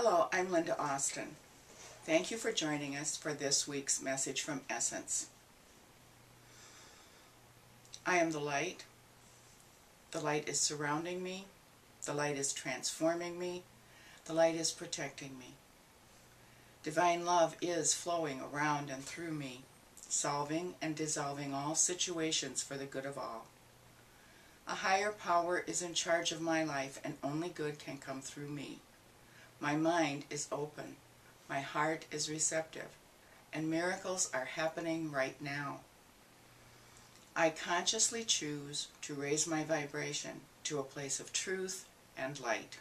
Hello, I'm Linda Austin. Thank you for joining us for this week's message from Essence. I am the light. The light is surrounding me. The light is transforming me. The light is protecting me. Divine love is flowing around and through me, solving and dissolving all situations for the good of all. A higher power is in charge of my life, and only good can come through me. My mind is open, my heart is receptive, and miracles are happening right now. I consciously choose to raise my vibration to a place of truth and light.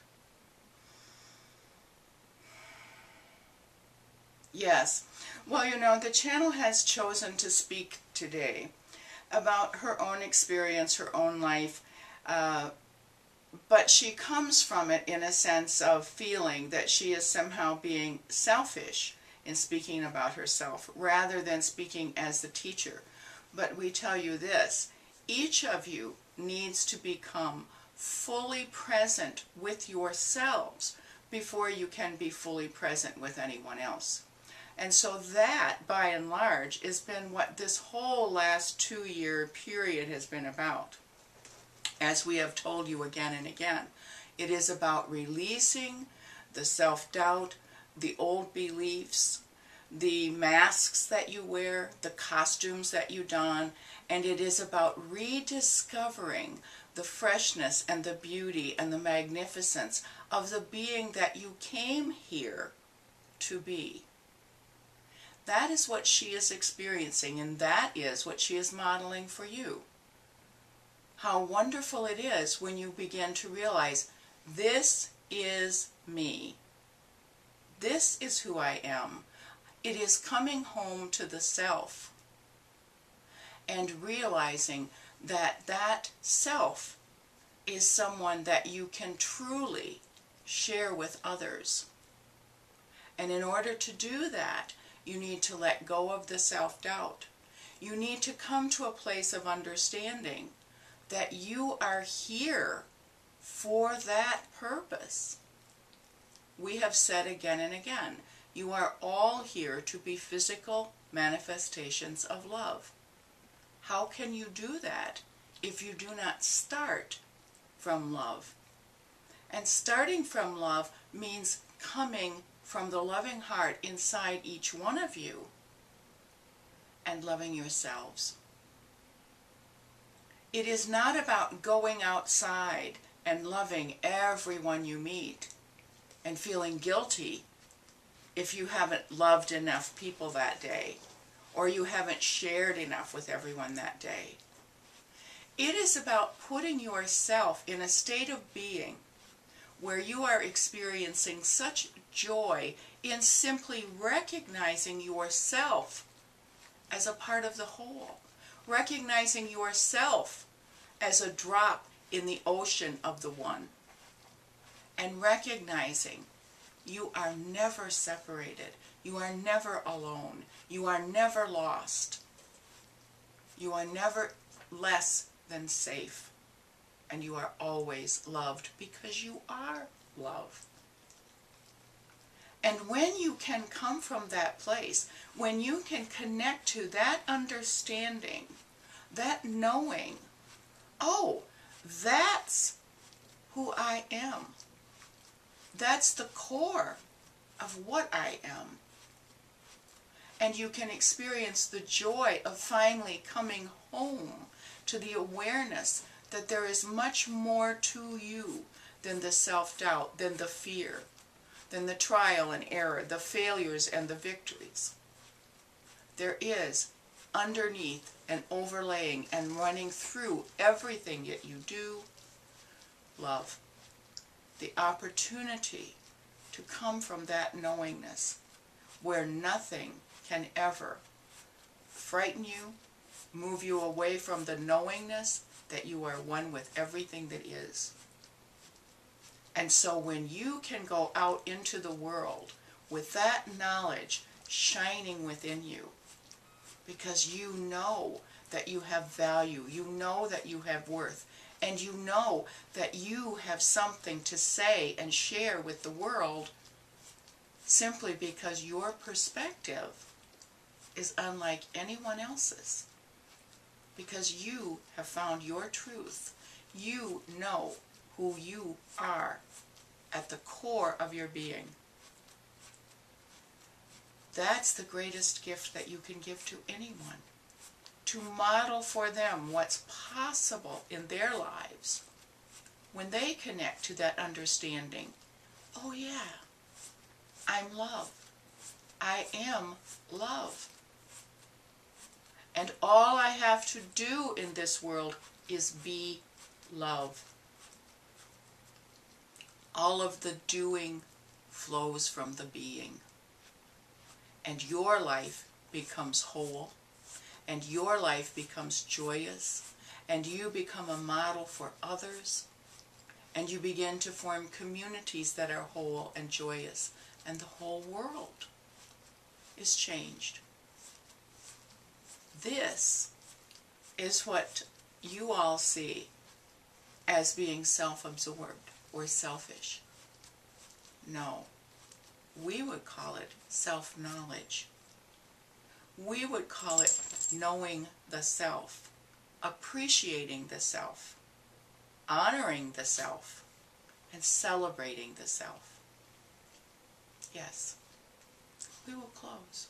Yes, well, the channel has chosen to speak today about her own experience, her own life, but she comes from it in a sense of feeling that she is somehow being selfish in speaking about herself rather than speaking as the teacher. But we tell you this, each of you needs to become fully present with yourselves before you can be fully present with anyone else. And so that, by and large, has been what this whole last 2-year period has been about. As we have told you again and again, it is about releasing the self-doubt, the old beliefs, the masks that you wear, the costumes that you don, and it is about rediscovering the freshness and the beauty and the magnificence of the being that you came here to be. That is what she is experiencing, and that is what she is modeling for you. How wonderful it is when you begin to realize, this is me. This is who I am. It is coming home to the self and realizing that that self is someone that you can truly share with others. And in order to do that, you need to let go of the self-doubt. You need to come to a place of understanding that you are here for that purpose. We have said again and again, you are all here to be physical manifestations of love. How can you do that if you do not start from love? And starting from love means coming from the loving heart inside each one of you and loving yourselves. It is not about going outside and loving everyone you meet and feeling guilty if you haven't loved enough people that day or you haven't shared enough with everyone that day. It is about putting yourself in a state of being where you are experiencing such joy in simply recognizing yourself as a part of the whole. Recognizing yourself as a drop in the ocean of the one. And recognizing you are never separated. You are never alone. You are never lost. You are never less than safe. And you are always loved because you are love. And when you can come from that place, when you can connect to that understanding, that knowing, oh, that's who I am. That's the core of what I am. And you can experience the joy of finally coming home to the awareness that there is much more to you than the self-doubt, than the fear, than the trial and error, the failures and the victories. There is underneath and overlaying and running through everything that you do, love. The opportunity to come from that knowingness where nothing can ever frighten you, move you away from the knowingness that you are one with everything that is. And so when you can go out into the world with that knowledge shining within you, because you know that you have value, you know that you have worth, and you know that you have something to say and share with the world, simply because your perspective is unlike anyone else's. Because you have found your truth. You know who you are at the core of your being. That's the greatest gift that you can give to anyone. To model for them what's possible in their lives when they connect to that understanding. Oh yeah, I'm love. I am love. And all I have to do in this world is be love. All of the doing flows from the being. And your life becomes whole. And your life becomes joyous. And you become a model for others. And you begin to form communities that are whole and joyous. And the whole world is changed. This is what you all see as being self-absorbed or selfish. No, we would call it self-knowledge. We would call it knowing the self, appreciating the self, honoring the self, and celebrating the self. Yes, we will close.